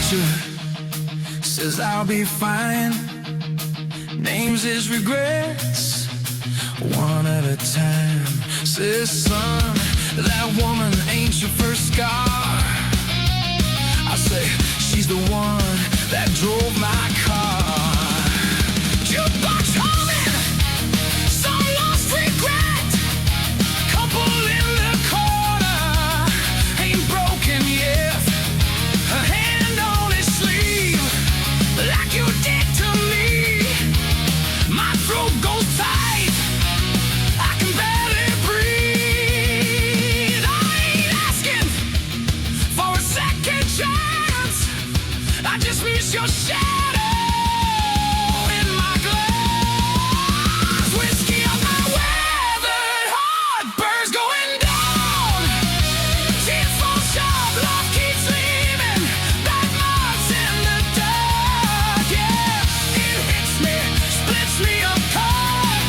future says I'll be fine. Names his regrets, one at a time. Says, son, that woman ain't your first scar. I say, she's the one that drove my car. Jukebox humming, some lost regret. Couple in the corner, ain't broken yet. A hand on his sleeve, like you did to me. My throat goes tight, I can barely breathe. I ain't asking for a second chance, I just miss your shadow in my glass. Whiskey on my weathered heart, birds going down. Tears fall sharp, love keeps leaving, black marks in the dark. Yeah, it hits me, splits me apart.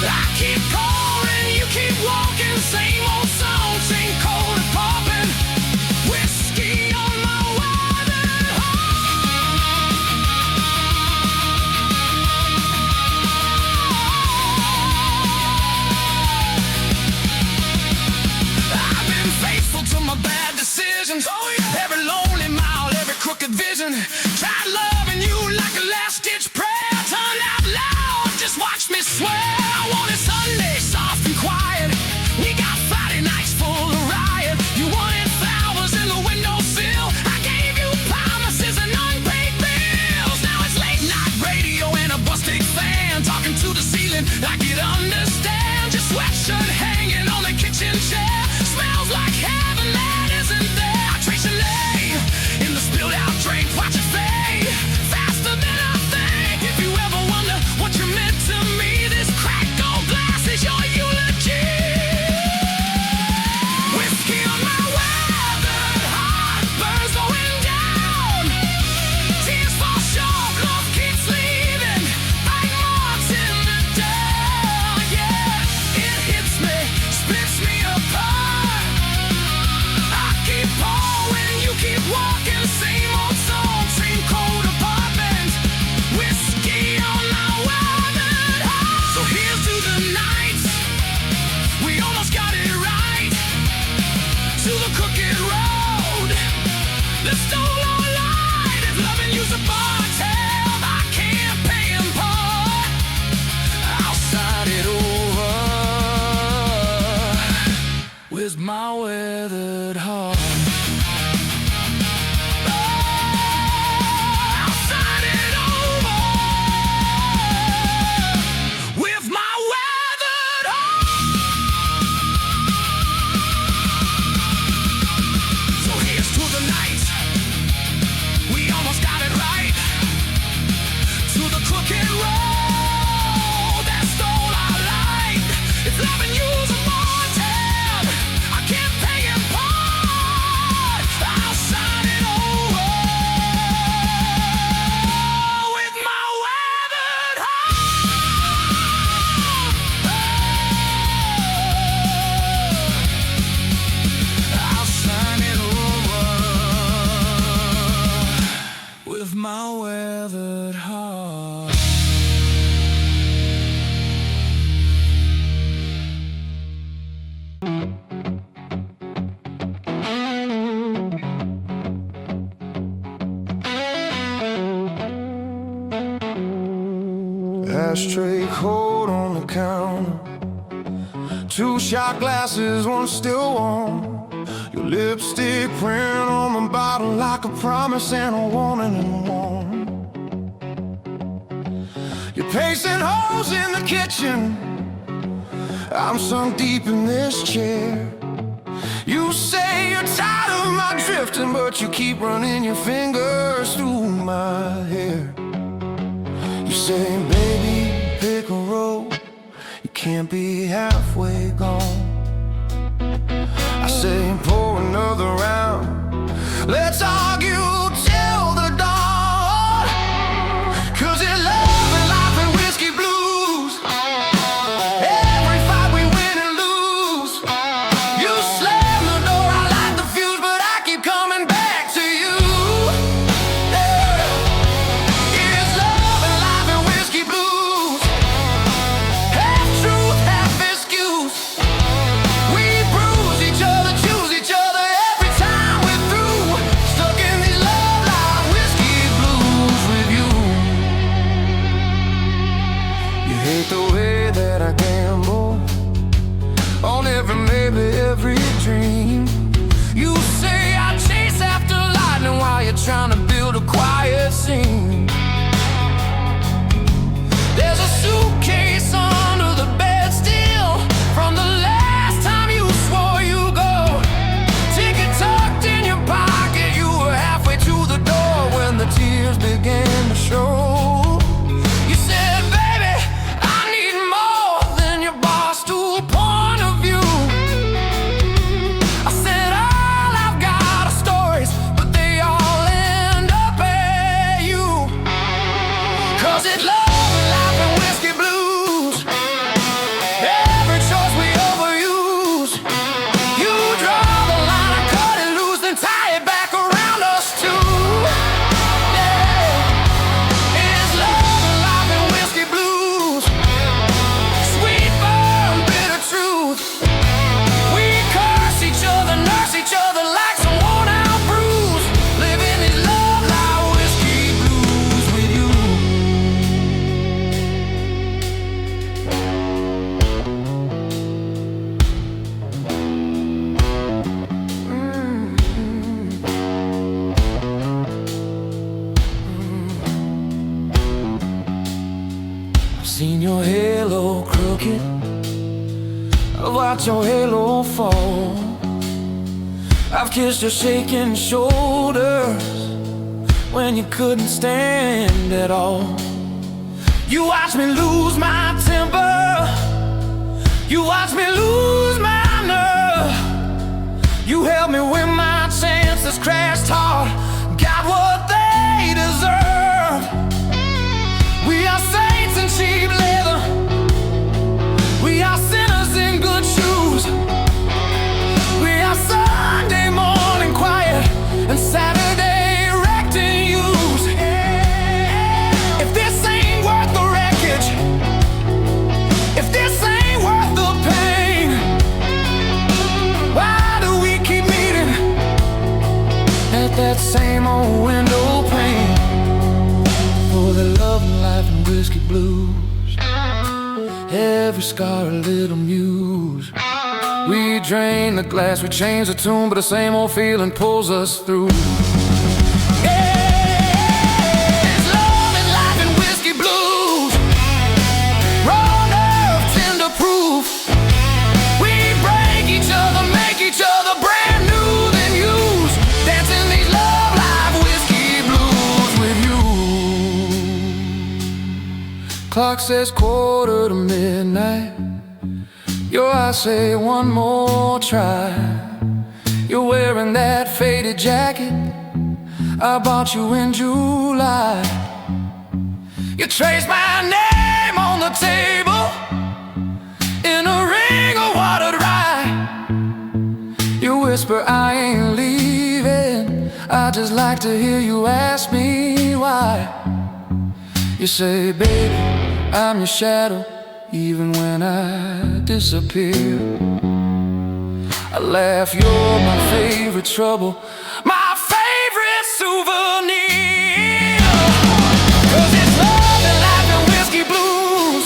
I keep calling, you keep walking, same old song, same cold and popping. Whiskey on my weathered heart. I've been faithful to my bad decisions. Every lonely mile, every crooked vision. Tried loving you like a last-ditch prayer. Turned out loud, just watch me swear. I wanted Sunday soft and quiet. We got Friday nights full of riot. You wanted flowers in the windowsill. I gave you promises and unpaid bills. Now it's late night radio and a busted fan, talking to the ceiling like you'd understand. Your sweatshirt hanging on the kitchen chair, smells like heaven that isn't there. I trace your name in the spilled out drink, watch it fade faster than I think. If you ever wonder what you meant to me, this cracked gold glass is your eulogy. Whiskey on my weathered heart, birds going down. Tears fall short, love keeps leaving, black marks in the dark. Yeah, it hits me, splits me apart. I keep pouring, you keep walking, same old song, same cold apartment. Whiskey on my weathered heart. So here's to the nights we almost got it right, to the crooked road that stole our light. If loving you's a bartender, I can't pay him part, I'll start it over with my weathered heart. I'll start it over with my weathered heart. So here's to the night we almost got it right, to the crooked road that stole our light. If loving you's a mortal, I can't pay him part, I'll sign it over with my weathered heart. I'll sign it over with my weathered heart. Ashtray cold on the counter, 2 shot glasses, one still warm. Your lipstick print on the bottle like a promise and a warning and warm. You're pacing holes in the kitchen, I'm sunk deep in this chair. You say you're tired of my drifting, but you keep running your fingers through my hair. You say, baby, pick a road, you can't be halfway gone. I say, pour another round, let's argue till the dawn. 'Cause in love and life and whiskey blues, every fight we win and lose. You slam the door, I light the fuse, but I keep coming back to you. You hate the way that I gamble on every maybe, every dream. You say I chase after lightning while you're trying to build a quiet scene. There's a suitcase under the bed still from the last time you swore you'd go. Ticket tucked in your pocket, you were halfway to the door when the tears began to show. You said, baby, I need more than your barstool point of view. I said, all I've got are stories, but they all end up at you. 'Cause it love and life and whiskey blues, every choice we overuse. You draw the line and cut it loose, then tie it back around us too. Yeah, it's love and life and whiskey blues, sweet burn, bitter truth. We curse each other, nurse each other like some worn out bruise, living these love life whiskey blues with you. I've seen your halo crooked, I've watched your halo fall. I've kissed your shaking shoulders when you couldn't stand at all. You watched me lose my temper, you watched me lose my nerve. You held me when my chances crashed hard, got what they deserve. We are saints in cheap leather, we are sinners in good shoes. We are Sunday morning quiet and Saturday wrecked and used. If this ain't worth the wreckage, if this ain't worth the pain, why do we keep meeting at that same old window pane? For the love and life and whiskey blues, every scar a little muse. We drain the glass, we change the tune, but the same old feeling pulls us through. Yeah, it's love and life and whiskey blues, raw nerve, tender proof. We break each other, make each other brand new, then use, dancing these love life whiskey blues with you. Clock says 1:45. Your eyes say one more try. You're wearing that faded jacket I bought you in July. You trace my name on the table in a ring of watered rye. You whisper I ain't leaving, I just like to hear you ask me why. You say, baby, I'm your shadow even when I disappear. I laugh, you're my favorite trouble, my favorite souvenir. 'Cause it's love and life and whiskey blues,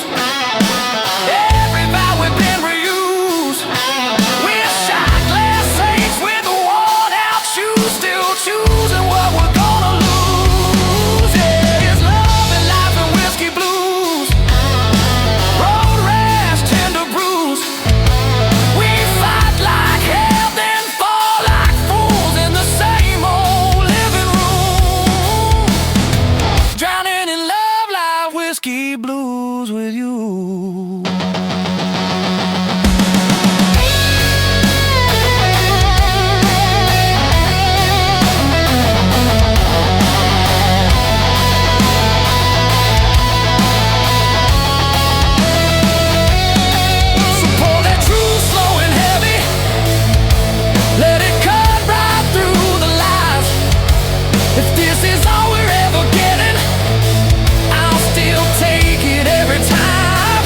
every vow we've been reused. We're shot glass saints with worn out shoes, still choosing what we're gonna lose. Yeah, it's love and life and whiskey blues, road rash, tender bruise. We fight like hell, then fall like fools in the same old living room, drowning in love like whiskey blues with you. So pour that truth slow and heavy, let it cut right through the lies. If this is all we're ever getting, I'll still take it every time.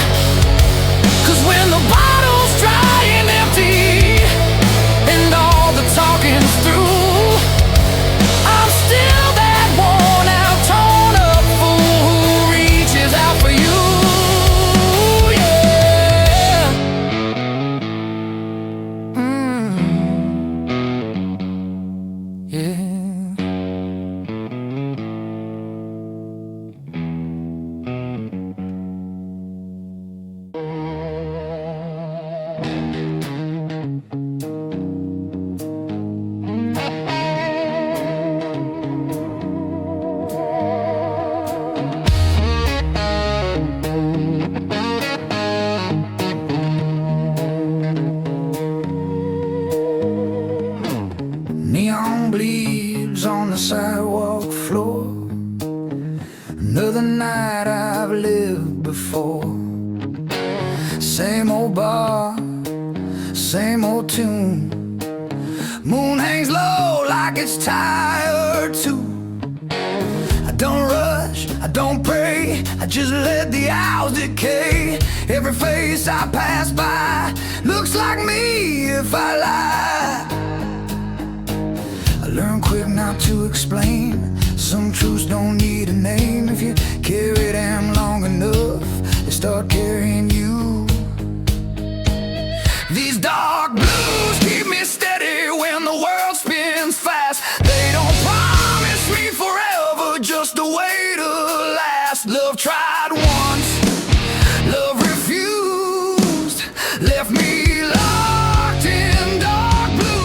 Same old bar, same old tune. Moon hangs low like it's tired too. I don't rush, I don't pray, I just let the hours decay. Every face I pass by looks like me if I lie. I learn quick not to explain. Some truths don't need a name. If you carry them long enough, they start carrying you. These dark blues keep me steady when the world spins fast. They don't promise me forever, just a way to last. Love tried once, love refused, left me locked in dark blues.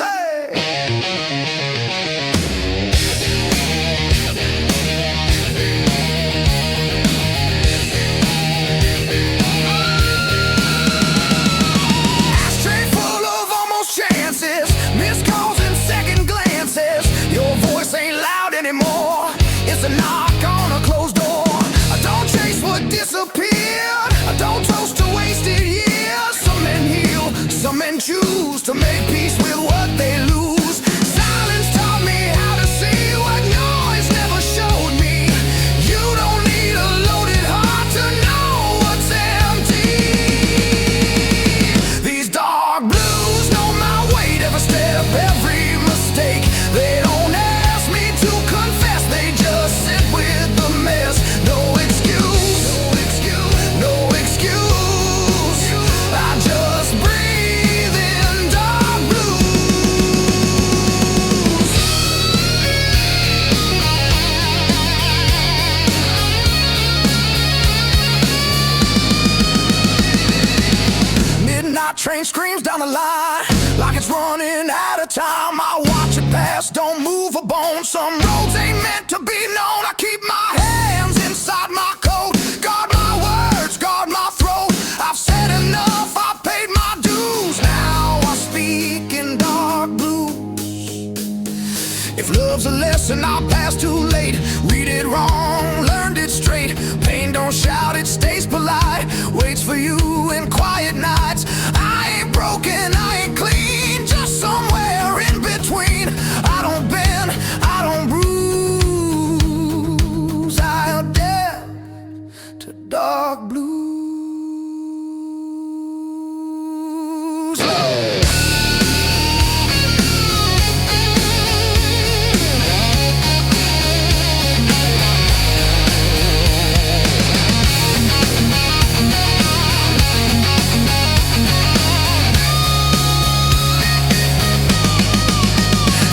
Hey! Ashtray full of almost chances, missed calls and second glances. Your voice ain't loud anymore, it's a knock on a closed door. I don't chase what disappeared, I don't toast to wasted years. Some men heal, some men choose to make peace with what they lose. Silence taught me how to see what noise never showed me. You don't need a loaded heart to know what's empty. These dark blues know my weight, every step, every mistake. They don't ask me to confess, they just sit with the mess. No excuse, no excuse. I just breathe in dark blues. Midnight train screams down the line like it's running out of time. I watch it pass, don't move a bone. Some roads ain't meant to be known. I keep my hands inside my coat, guard my words, guard my throat. I've said enough, I paid my dues. Now I speak in dark blues. If love's a lesson I passed too late, read it wrong, learned it straight. Pain don't shout, it stays polite, waits for you in quiet nights. I ain't broken, I ain't clean, just somewhere in between. I don't bend, I don't bruise, I adapt to dark blues.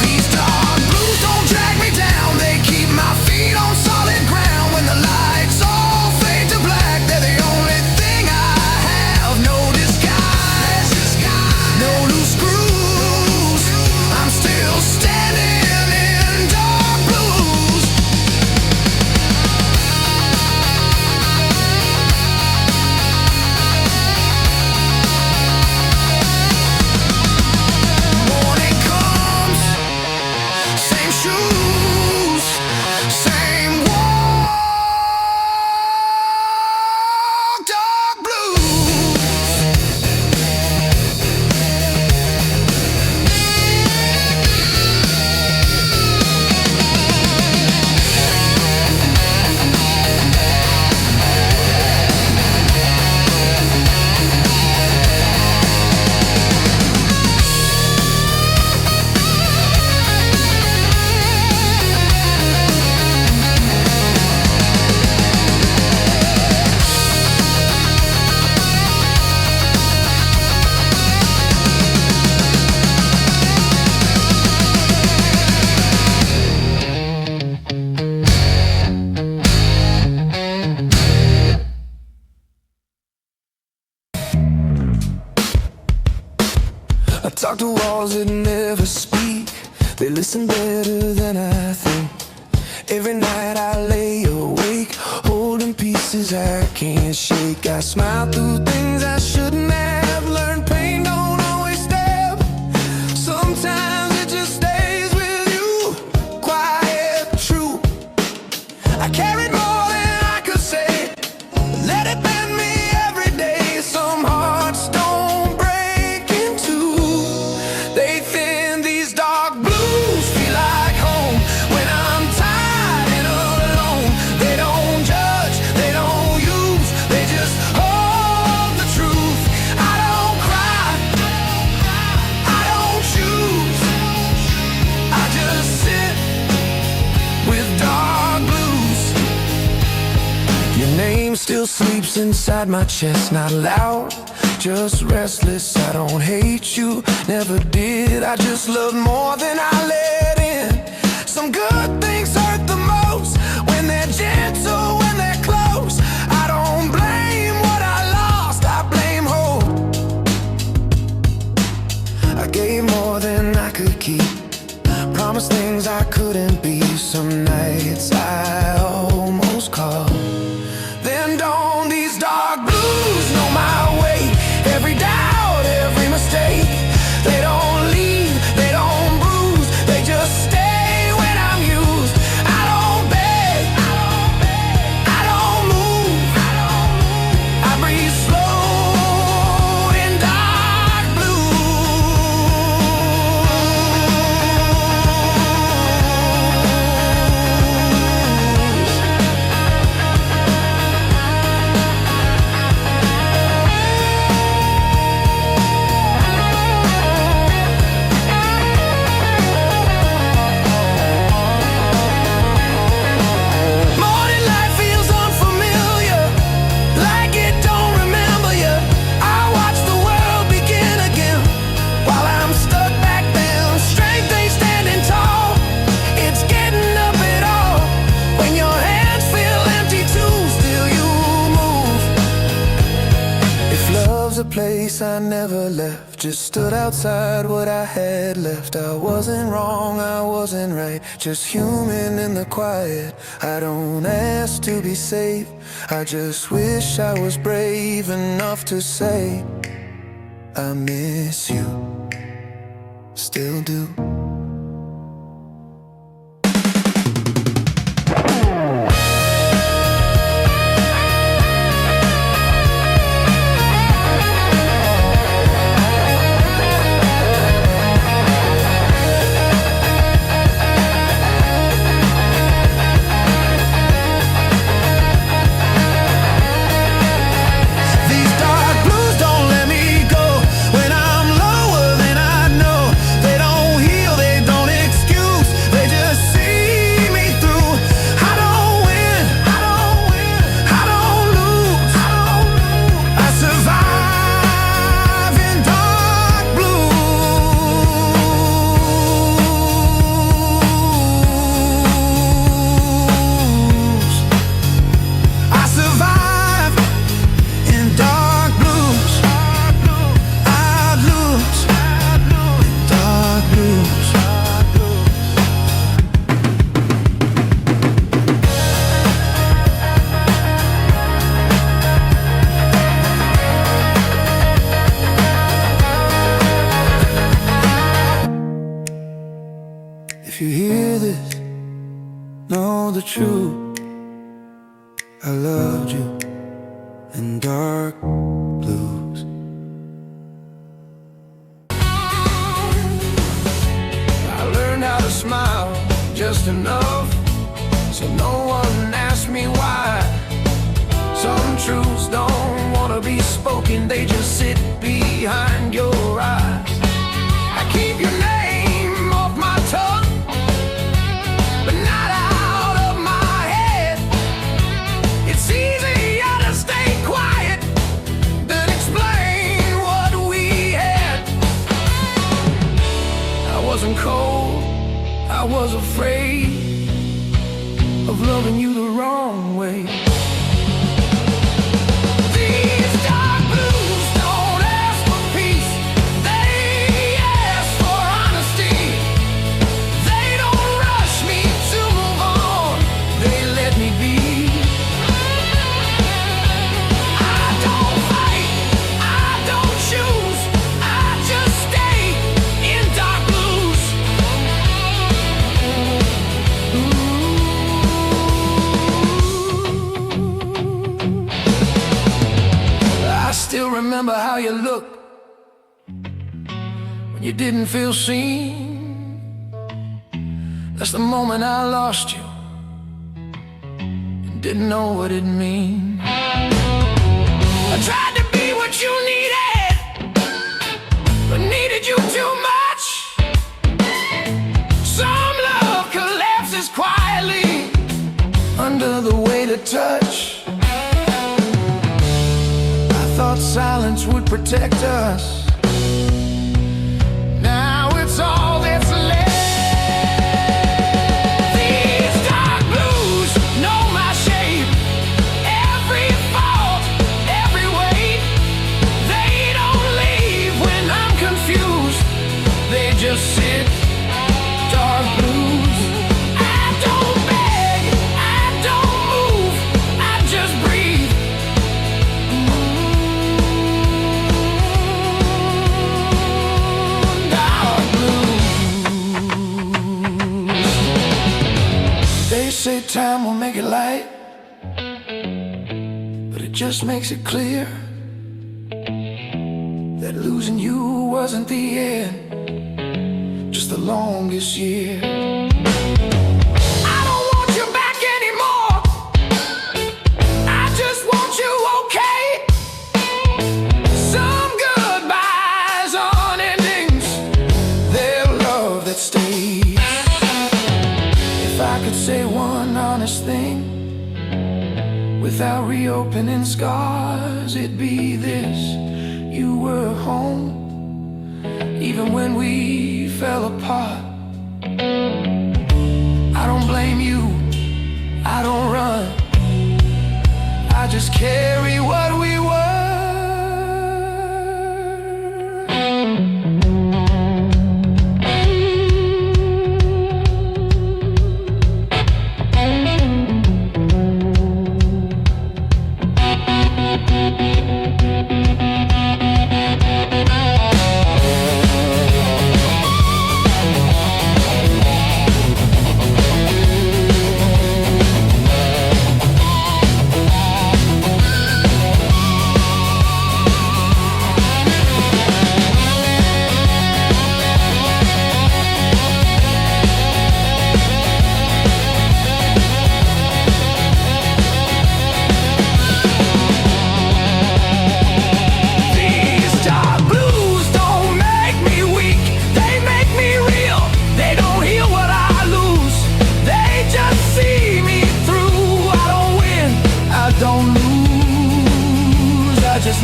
These dark blues don't drag me down, they keep my feet on solid ground. When the lights all fade to black, they're the only thing I have. No disguise, no loose screws. I'm still standing in dark blues. Morning comes, same shoes, same walk, dark blues. I talk to walls that never speak, they listen better than I think. Every night I lay awake, holding pieces I can't shake. I smile through things I shouldn't have, learned pain don't always stab. Sometimes it just stays with you, quiet, true. I carried more than I dream still sleeps inside my chest, not loud, just restless. I don't hate you, never did. I just love more than I let in. Some good things hurt the most when they're gentle, when they're close. I don't blame what I lost, I blame hope. I gave more than I could keep, promised things I couldn't be. Some nights I almost call. Then dawn, these dark blues know my way. Every doubt, every mistake. They don't leave, they don't bruise, they just stay when I'm used. I don't beg, I don't move, I breathe slow in dark place I never left, just stood outside what I had left. I wasn't wrong, I wasn't right, just human in the quiet. I don't ask to be safe, I just wish I was brave enough to say I miss you, still do. If you hear this, know the truth. I loved you in dark blues. I learned how to smile just enough so no one asks me why. Some truths don't wanna be spoken, they just sit behind your eyes. I keep your name off my tongue, but not out of my head. It's easier to stay quiet than explain what we had. I wasn't cold, I was afraid of loving you the wrong way. These dark blues don't ask for peace, they ask for honesty. They don't rush me to move on, they let me be. I don't fight, I don't choose, I just stay in dark blues. I still remember how you looked when you didn't feel seen. That's the moment I lost you and didn't know what it meant. I tried to be what you needed, but needed you too much. Some love collapses quietly under the weight of touch. thought silence would protect us. Now it's all that's left. These dark blues know my shape, every fault, every weight. They don't leave when I'm confused, they just sit. Dark blues, I don't beg, I don't move, I just breathe. Dark blues. They say time will make it light, but it just makes it clear that losing you wasn't the end, just the longest year. I don't want you back anymore, I just want you okay. Some goodbyes on endings, their love that stays. If I could say one honest thing without reopening scars, it'd be this: you were home even when we fell apart. I don't blame you, I don't run, I just carry what we were.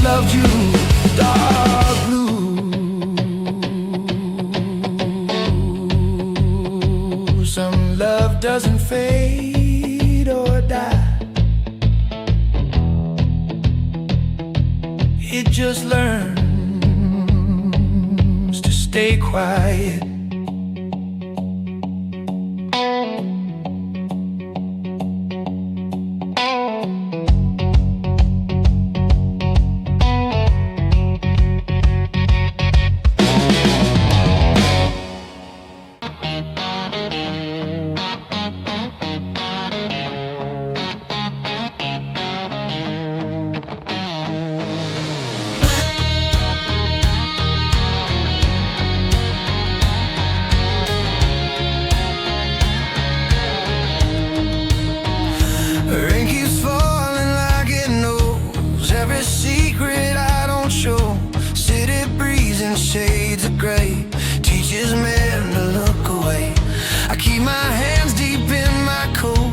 Loved you, dark blue. Some love doesn't fade or die, it just learns to stay quiet. Rain keeps falling like it knows every secret I don't show. City breeze in shades of gray teaches men to look away. I keep my hands deep in my coat,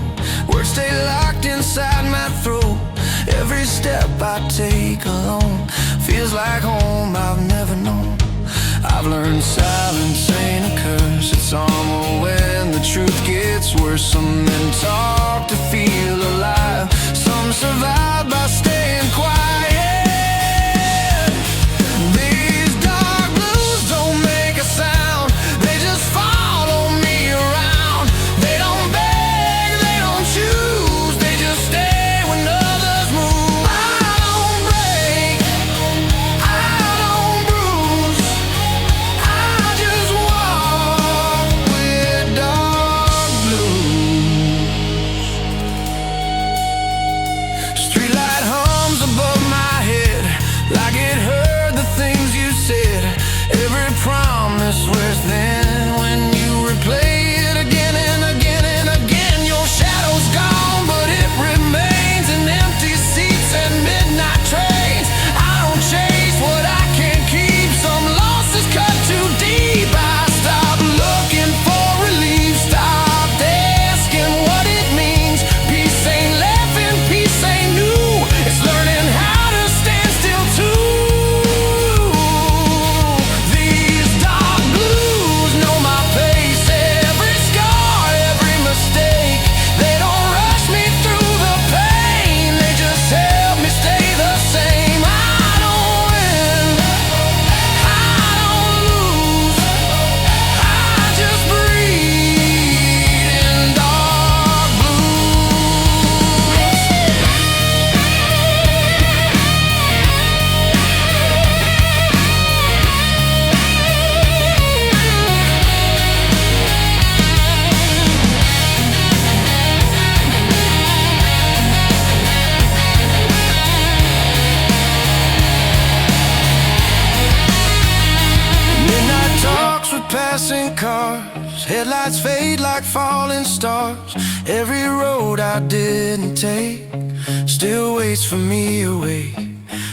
words stay locked inside my throat. Every step I take alone feels like home I've never known. I've learned silence ain't a curse, it's armor when the truth gets worse. Some men talk to feel alive, some survive by staying quiet. These dark blues don't make a sound, they just follow me around. They don't beg, they don't choose, they just stay when others move. I don't break, I don't bruise, I just walk with dark blues. Streetlight hums above my head like it heard the things you said. Every promise wears thin when you replay it again and again and again. Your shadow's gone, but it remains in empty seats and midnight trains. I don't chase what I can't keep, some losses cut too deep. I stop looking for relief, stop asking what it means. Peace ain't laughing, peace ain't new, it's learning how to stand still Headlights fade like falling stars. Every road I didn't take still waits for me away.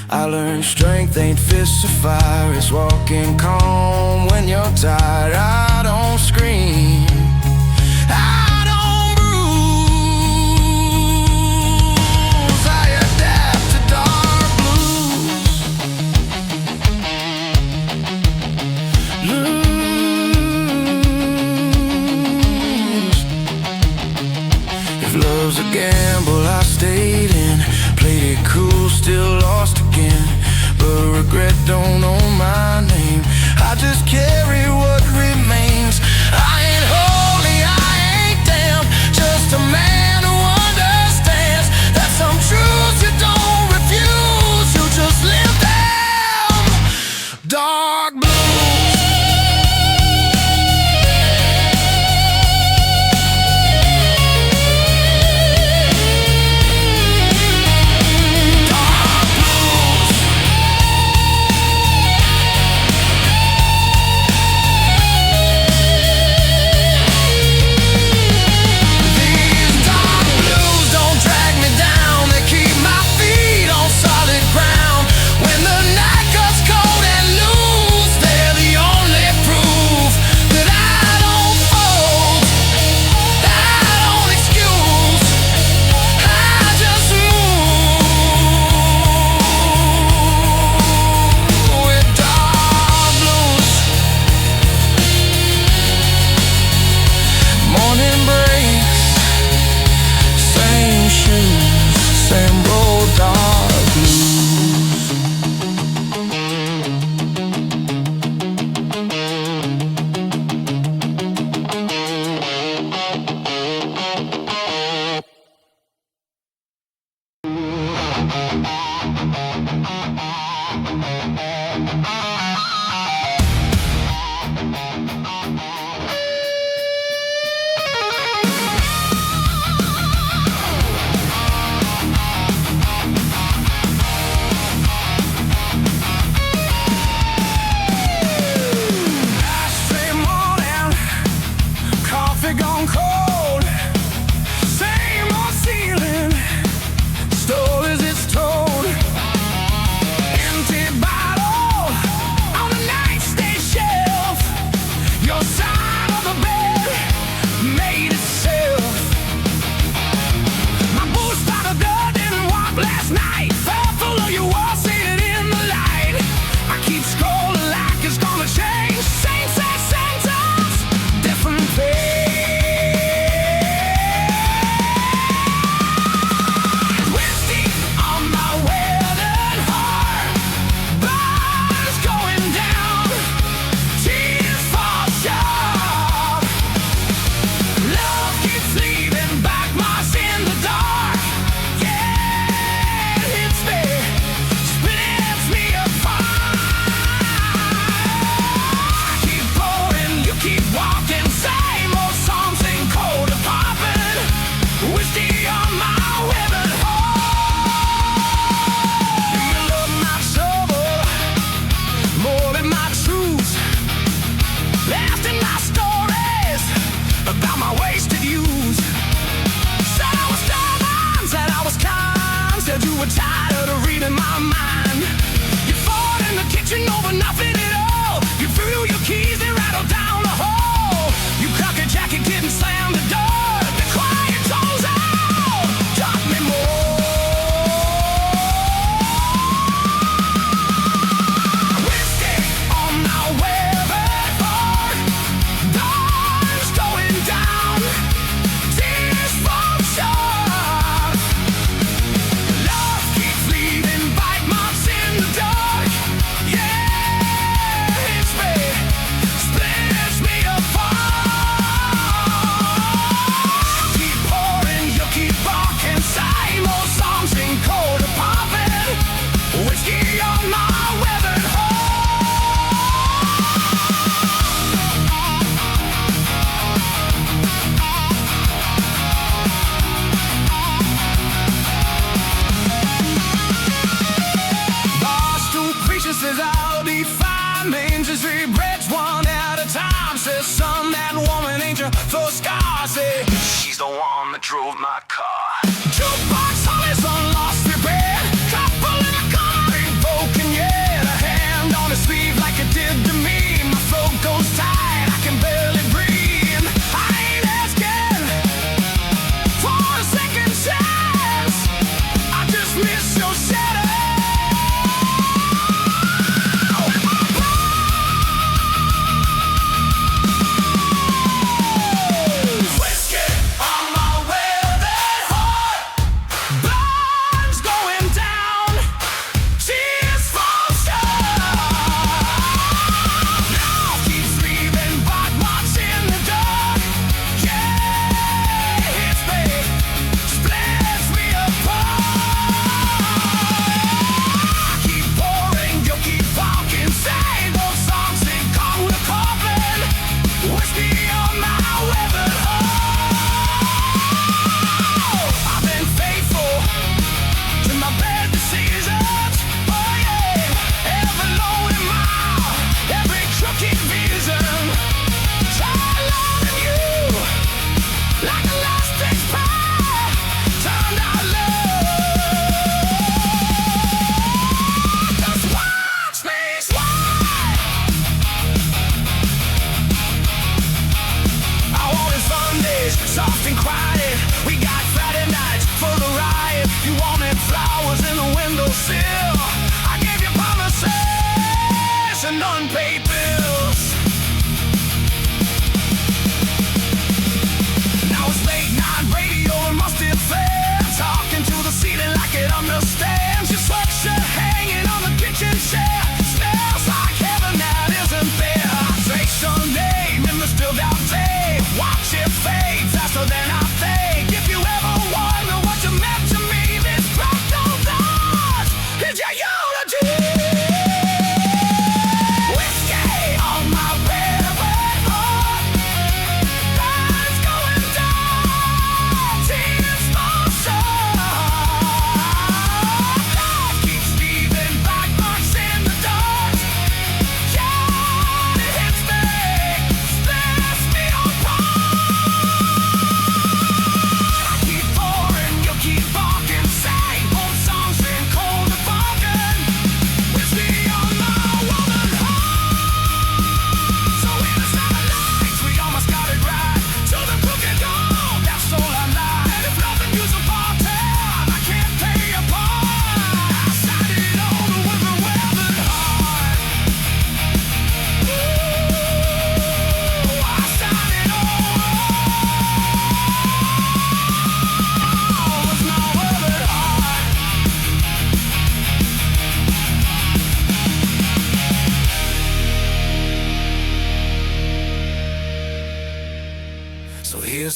I learned strength ain't fists of fire, it's walking calm when you're tired. I don't scream, I don't bruise, I adapt to dark blues. Lose. If love's a gamble, I stayed in. Played it cool, still lost again. But regret don't own my name. I just carry what remains. I ain't holy, I ain't damned. Just a man who understands that some truths you don't refuse, you just live them. Dark blue.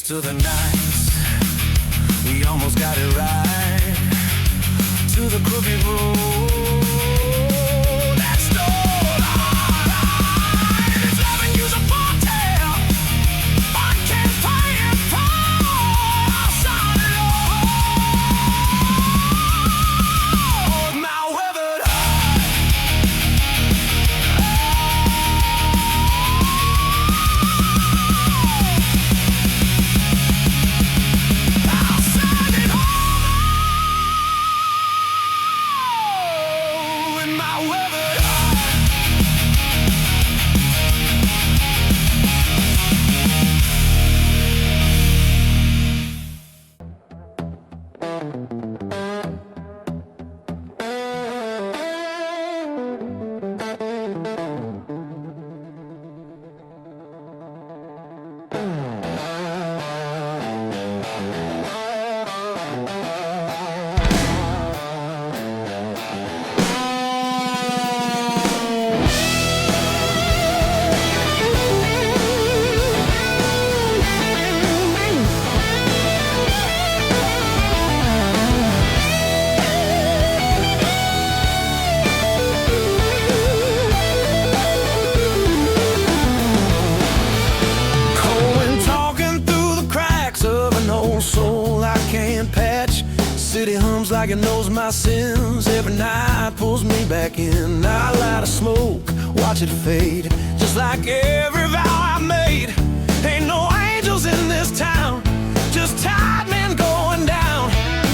to the nights we almost got it right, to the crooked road that stole our lives. Loving you's a fortale, fun can't pay it for our solid road. My weathered city hums like it knows my sins. Every night pulls me back in. I light a smoke, watch it fade, just like every vow I made. Ain't no angels in this town, just tired men going down.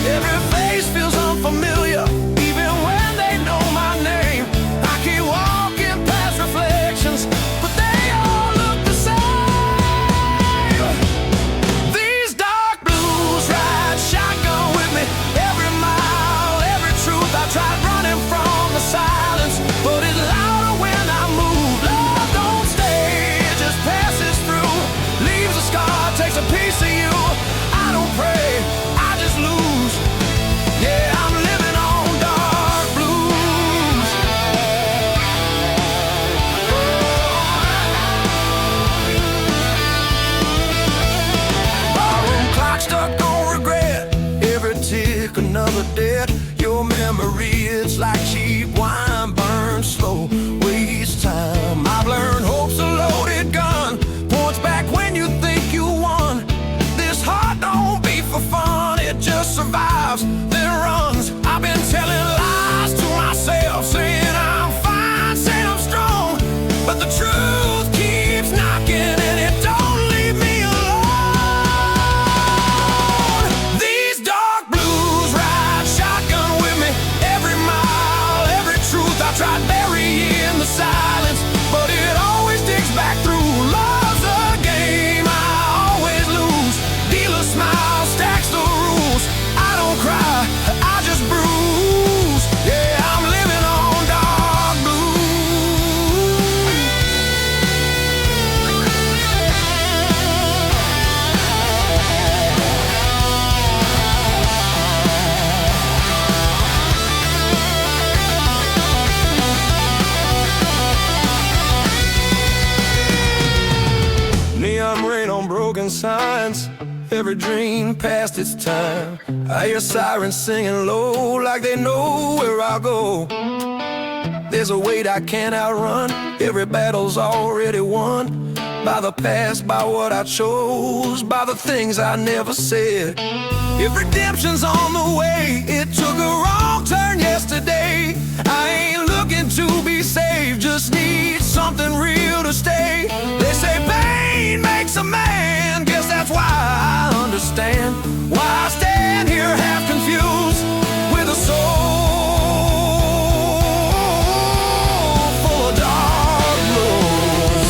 Every face feels unfamiliar, even when they know my name. I keep walking past reflections, but they all look the same. These dark blues ride shotgun with me. Every mile, every truth, I tried running from the silence, but it's louder when I move. Love don't stay, it just passes through. Leaves a scar, takes a piece of you. I don't pray, I just lose. Yeah, I'm living on dark blues. Barroom clock stuck on regret. Every tick another debt. Your memory, it's like cheap wine, burns slow, waste time. I've learned hope's a loaded gun, points back when you think you won. This heart don't beat for fun, it just survives, then runs. I've been telling lies to myself, saying I'm fine, saying I'm strong, but the truth keeps knocking and it don't leave me alone. These dark blues ride shotgun with me. Every mile, every truth, I tried burying the silence, but it always digs back through. Love's a game, I always lose. Dealer smile, stacks the rules. I don't cry, I just bruise. Yeah, I'm living on dark neon rain on broken signs. Every dream past its time. I hear sirens singing low, like they know where I go. There's a weight I can't outrun. Every battle's already won. By the past, by what I chose, by the things I never said. If redemption's on the way, it took a wrong turn yesterday. I ain't looking to be saved, just need something real to stay. They say pain makes a man, guess that's why I understand why I stand here half confused with a soul full of dark blues.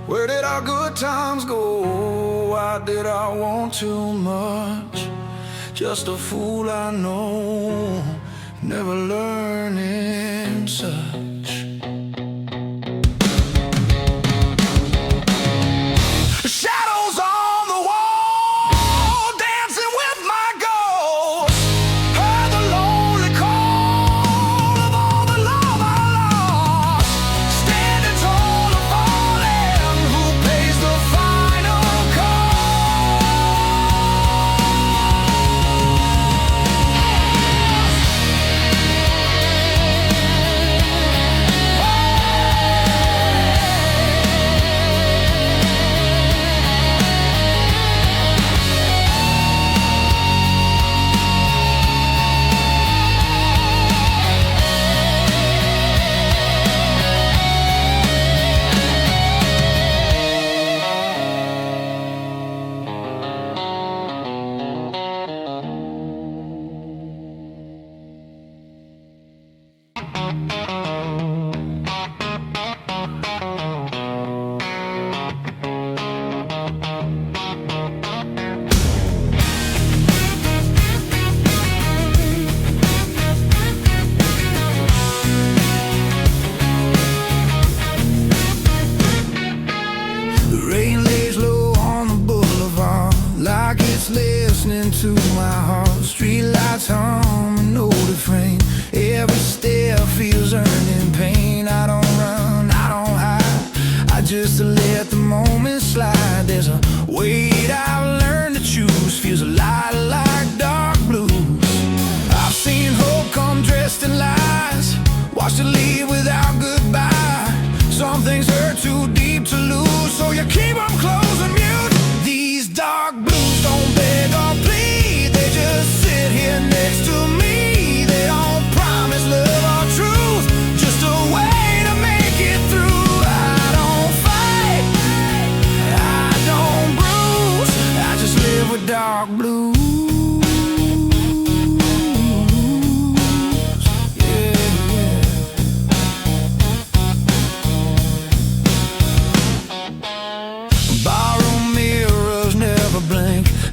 Where did our good times go? Why did I want too much? Just a fool I know, never learning such. Shadows on the wall, dancing with my ghost. Heard the lonely call of all the love I lost. Standing tall or falling, who pays the final listening to my heart. Streetlights hum, an old refrain. Every step feels earned in pain. I don't run, I don't hide, I just let the moment slide. There's a weight I've learned to choose. Feels a lot like dark blues. I've seen hope come dressed in lies, watched it leave without goodbye. Some things hurt too deep to lose, so you keep them close and mute. These dark blues don't beg or plead, they just sit here next to me. They don't promise love or truth, just a way to make it through. I don't fight, I don't bruise, I just live with dark blues.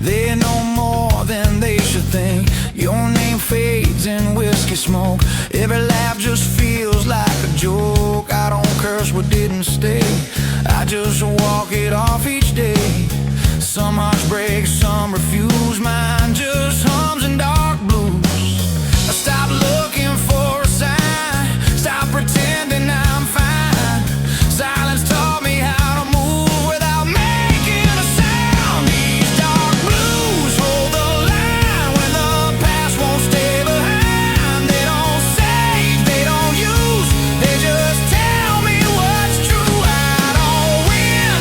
They know more than they should think. Your name fades in whiskey smoke. Every laugh just feels like a joke. I don't curse what didn't stay, I just walk it off each day. Some hearts break, some refuse. Mine just hums in dark blues. I stop looking for a sign, stop pretending I'm fine. Silence taught me how to move without making a sound. These dark blues hold the line when the past won't stay behind. They don't save, they don't use, they just tell me what's true. I don't win,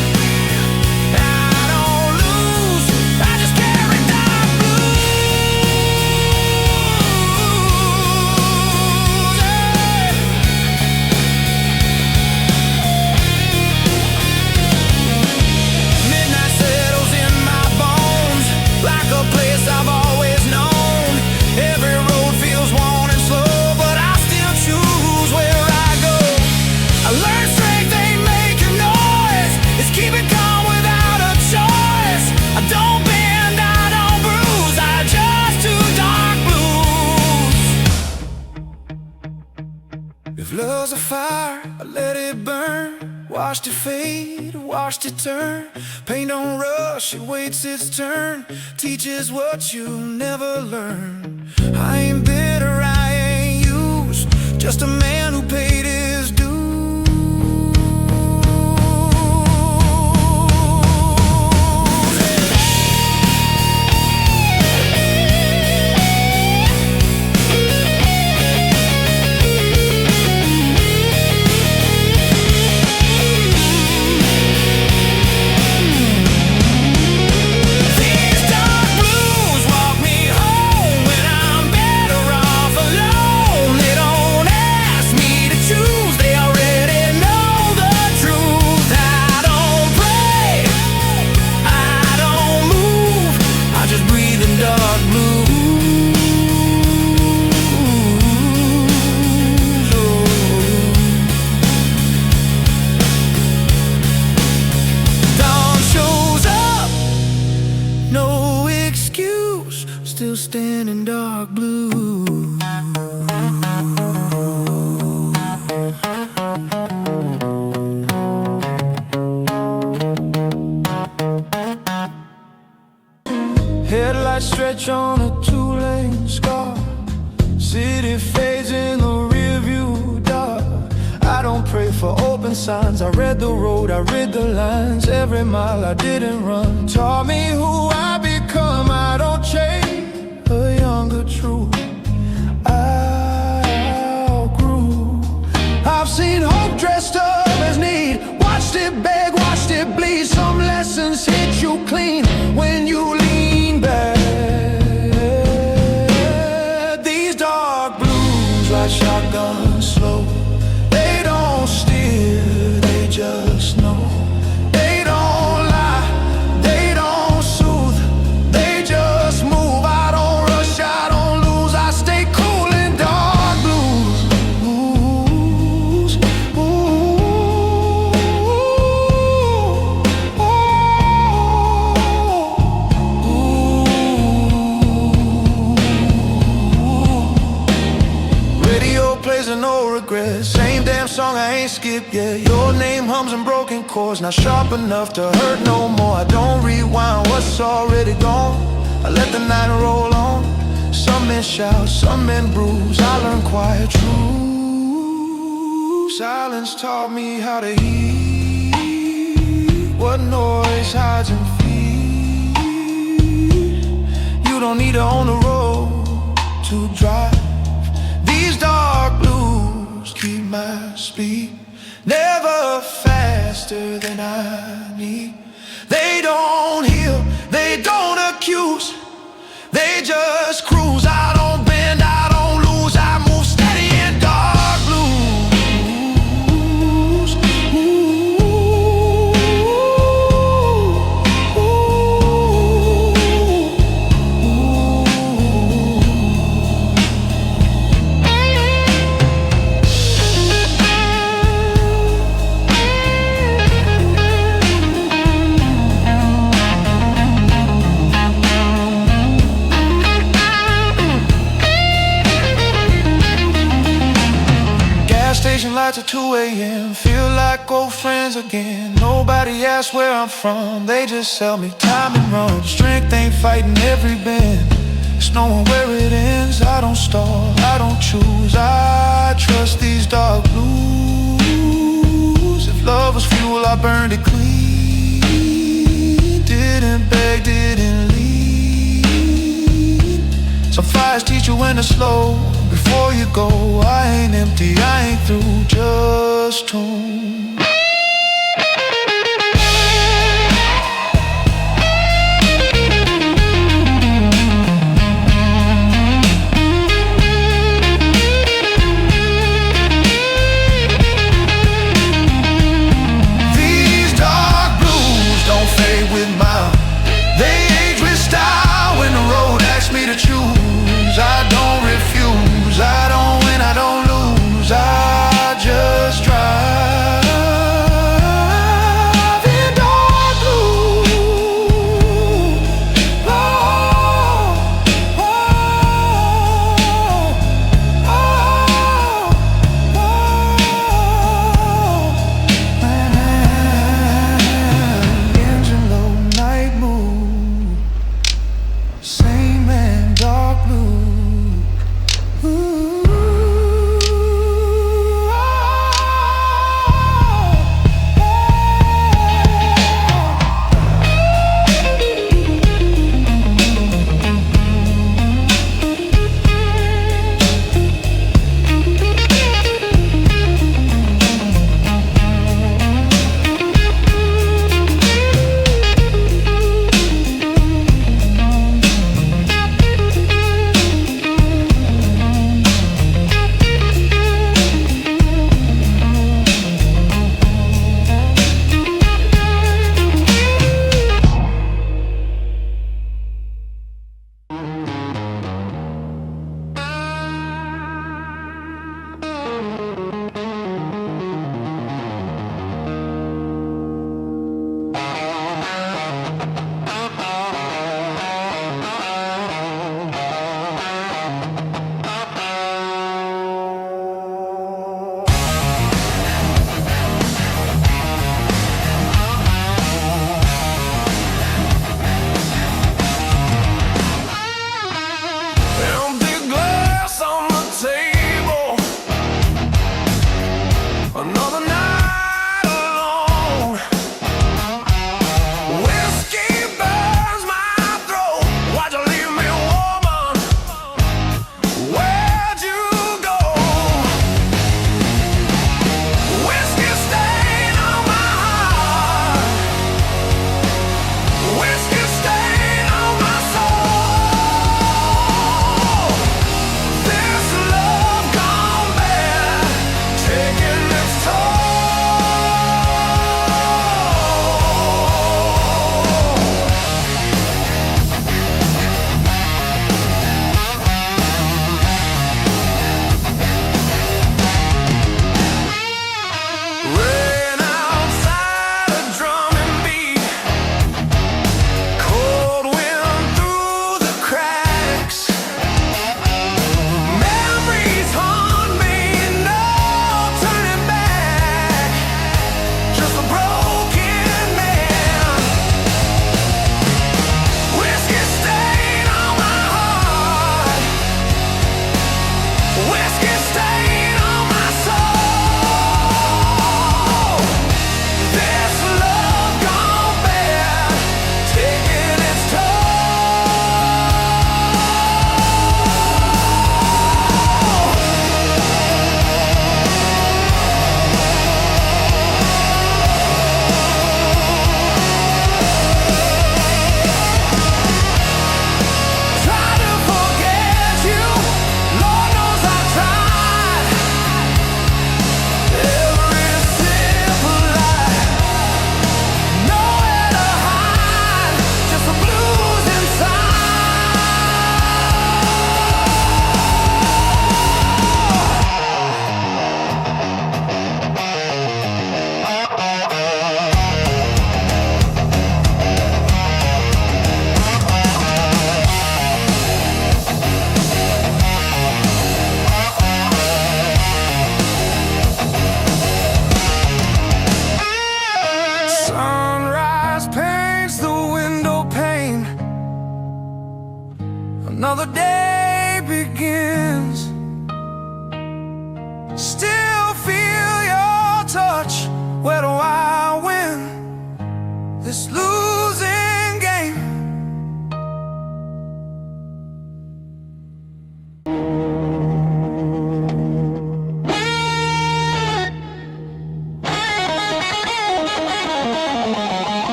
I don't lose, I just carry dark blues. Midnight settles in my bones, like a place I've always known. Every road feels worn and slow, but I still choose where I go. I learned strength ain't making noise, it's keeping calm without a choice. I don't bend, I don't bruise, I just do dark blues. If love's a fire, I let it burn. Watched it fade, watched it turn. Pain don't rush, it waits its turn. Teaches what you never learn. I ain't bitter, I ain't used, just a man who paid his dues. These dark blues walk me home when I'm better off alone. They don't ask me coasting in dark blue. Headlights stretch on a two-lane scar. City fades in the rearview dark. I don't pray for open signs. I read the road, I read the lines. Every mile I didn't run taught me who I become. I don't change a younger truth. I outgrew. I've seen hope dressed up as need. Watched it beg, watched it bleed. Some lessons hit you clean when you lean back. These dark blues ride shotgun slow. They don't steer, they just know. They don't lie, they don't soothe. They just move. I don't rush, I don't lose. I stay cool in dark blues. Radio plays a no regrets. Same damn song I ain't skipped yet. Your name hums in broken chords, not sharp enough to hurt no more. I don't rewind what's already gone. I let the night roll on. Some men shout, some men bruise. I learned quiet truth. Silence taught me how to hear what noise hides in fear. You don't need to own the road to drive. These dark blues keep my speed never faster than I need. They don't heal, they don't accuse, they just cruise. I don't bend, I don't lose, I move steady in dark blues. Station lights at 2 a.m. Feel like old friends again. Nobody asks where I'm from. They just sell me time and run. Strength ain't fighting every bend. It's knowing where it ends. I don't stall, I don't choose. I trust these dark blues. If love was fuel, I burned it clean. Didn't beg, didn't lead. Some fires teach you when to slow. Before you go, I ain't empty, I ain't through, just tuned. These dark blues don't fade with mine. They age with style when the road asks me to choose. I don't refuse, I don't win, I don't lose, I just try. another day begins. Still feel your touch. Where do I win this losing game?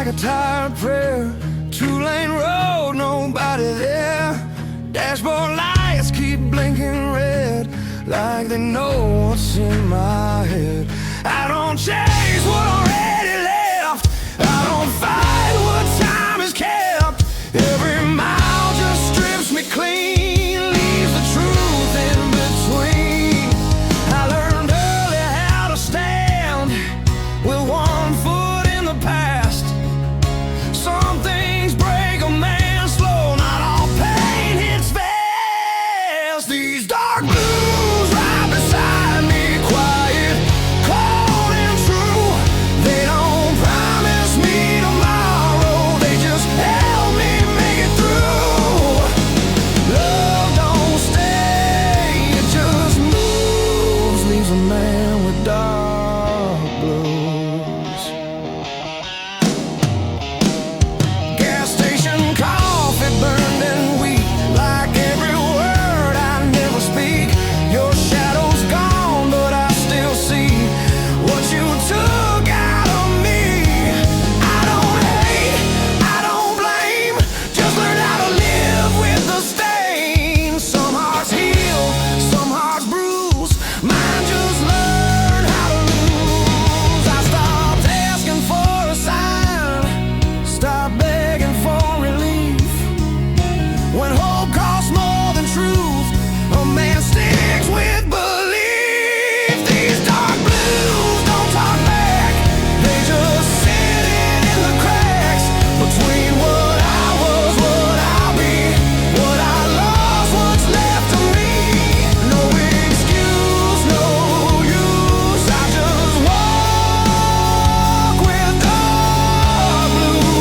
A tired prayer, two-lane road, nobody there. Dashboard lights keep blinking red, like they know what's in my head. I don't chase what already left, I don't fight what time has kept. Every mile just strips me clean, leaves the truth in between. I learned early how to stand with one foot in the past. Some things break a man slow, not all pain hits fast. These dark blues right beside me, quiet, cold and true. They don't promise me tomorrow, they just help me make it through. Love don't stay, it just moves, leaves a man with dark blues. Coffee burned and weak, like every word I never speak. Your shadow's gone, but I still see what you took out of me. I don't hate, I don't blame, just learn how to live with the stain. Some hearts heal, some hearts bruise, mine just learn how to lose. I stopped asking for a sign, stopped begging for relief. When hope costs more than truth, a man sticks with belief. These dark blues don't talk back, they just sitting in the cracks between what I was, what I'll be, what I lost, what's left of me. No excuse, no use, I just walk with dark blues.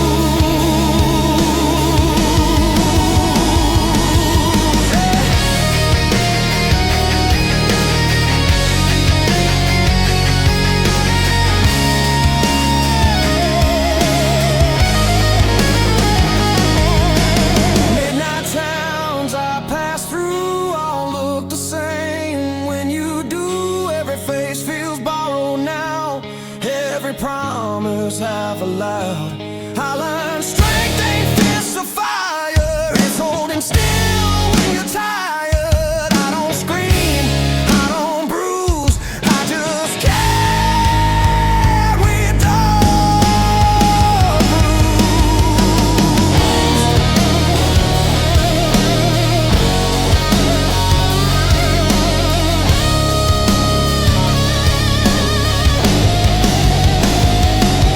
Midnight towns I pass through all look the same. When you do, every face feels borrowed now. Every promise half allowed. I learned strength ain't fists of fire, it's holding still when you're tired. I don't scream, I don't bruise, I just carry dark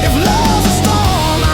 If love's a storm, I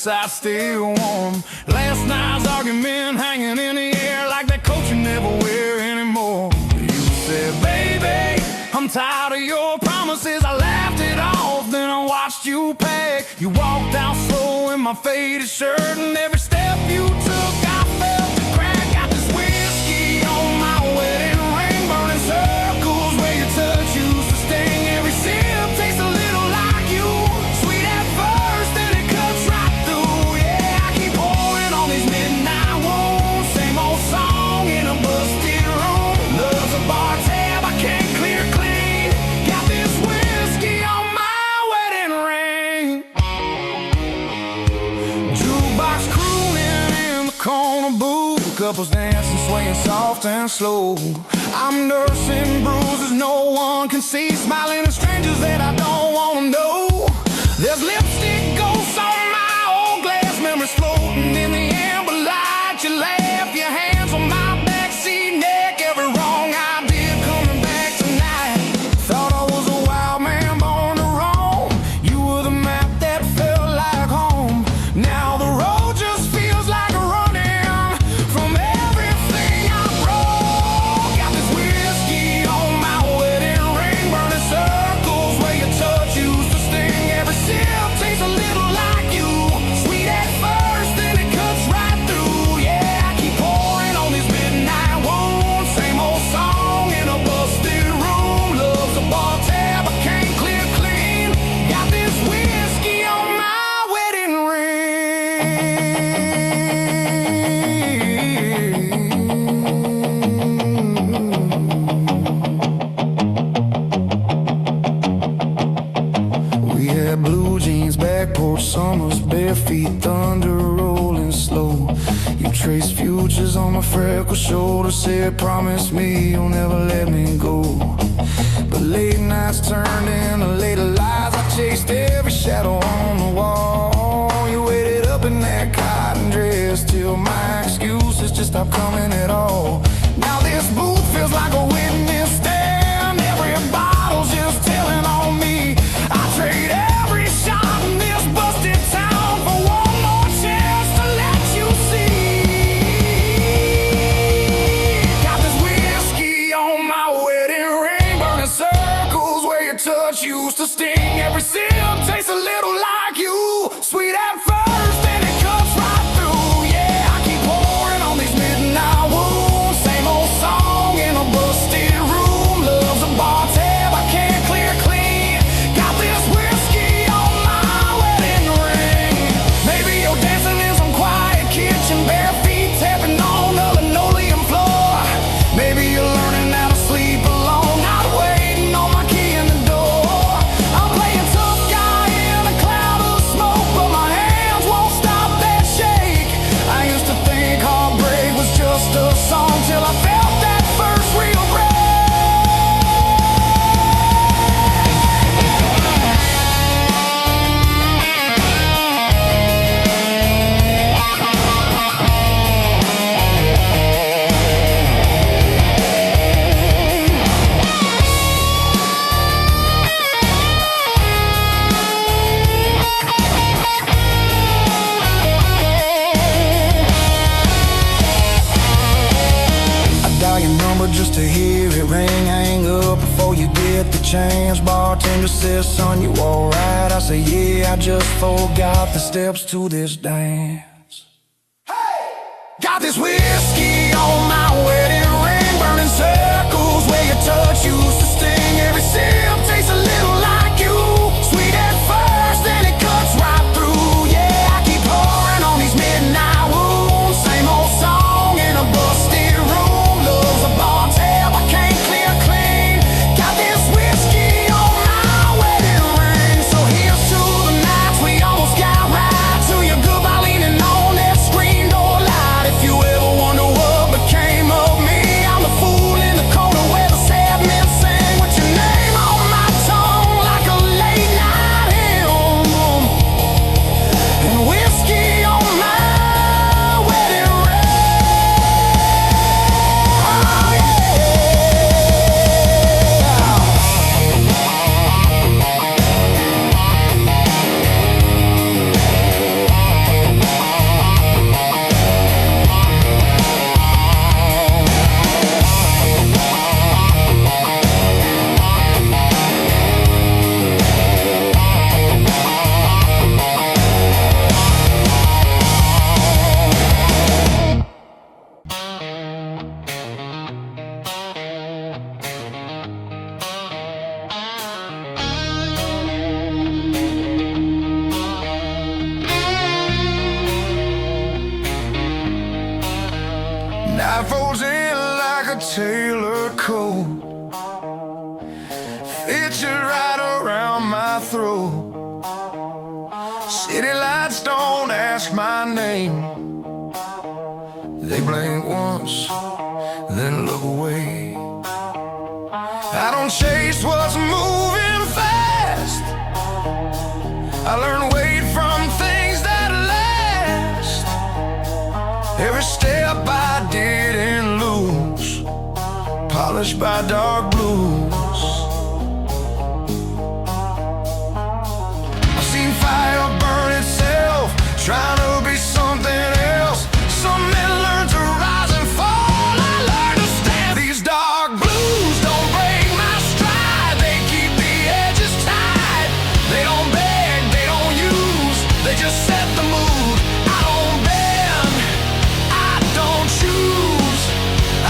side still warm. Last night's argument hanging in the air like that coat you never wear anymore. You said, baby, I'm tired of your promises. I laughed it off, then I watched you pack. You walked out slow in my faded shirt, and every step you took I felt the crack. Got this whiskey on my wedding ring, burning circles where your touch used to sting. Every sip tastes a little like you, sweet at first, then it cuts right through. Yeah, I keep pouring on these midnight wounds, same old song in a busted room. Love's a bar tab I can't clear clean. Got this whiskey on my wedding ring. Jukebox crooning in the corner booth, couples dancing, swaying soft and slow. I'm nursing bruises no one can see, smiling at strangers that I don't wanna know. There's lipstick ghosts on my old glass, memories floating in the amber light. You laugh, your hands on my backseat neck, every wrong I did coming back tonight. Thought I was a wild man born to roam. You were the map that felt like home. Now the road just feels like a running from everything I broke. Got this whiskey on my wedding ring, burning circles where your touch used to sting. Every sip tastes a little like you, sweet at first, then it cuts right through. Yeah, I keep pouring on these midnight wounds, same old song in a busted room. Love's a bar tab I can't clear clean. Got this whiskey on my wedding ring. We had blue jeans, back porch summers, bare feet, thunder rolling slow. You traced futures on my freckled shoulder, said promise me you'll never let me go. But late nights turned into later lies, I chased every shadow on the wall. You waited up in that cotton dress till my excuses just stopped coming at all. Now this booth feels like a witness stand, every bottle's just telling on me. I trade every shot in this busted town for one more chance to let you see. Got this whiskey on my wedding ring, burning circles where your touch used to sting. Every sip tastes a little like you, sweet at first, then it cuts right through. Yeah, I keep pouring on these midnight wounds, same old song in a busted room. Love's a bar tab I can't clear clean. Got this whiskey on my wedding ring. Maybe you're dancing in some quiet kitchen, bare feet tapping on the linoleum floor. Maybe you're learning how to sleep alone, not waiting on my key in the door. I'm playing tough guy in a cloud of smoke, but my hands won't stop that shake. I used to think heartbreak was just a song till I felt that first real break. Dial your number just to hear it ring. I hang up before you get the chance. Bartender says, son, you alright? I say, yeah, I just forgot the steps to this dance. Hey! Got this whiskey on my wedding ring, burning circles where your touch used to sting. Every sip tastes a little like you, sweet at first, then it cuts right through. Yeah, I keep pouring on these midnight wounds, same old song in a busted room. Love's a bar tab I can't clear clean. Got this whiskey on my wedding ring. So here's to the nights we almost got right, to your goodbye leaning on that screen door light. If you ever wonder what became of me, I'm the fool in the corner where the sad men sing. tailored coat fits you right around my throat. City lights don't ask my name. They blink once, then look away. I don't chase what's moving fast. I learn weight from things that last. Every step I didn't lose, polished by dark blues. I've seen fire burn itself, trying to be something else. Some men learn to rise and fall. I learned to stand. These dark blues don't break my stride. They keep the edges tight. They don't beg, they don't use, they just set the mood. I don't bend, I don't choose,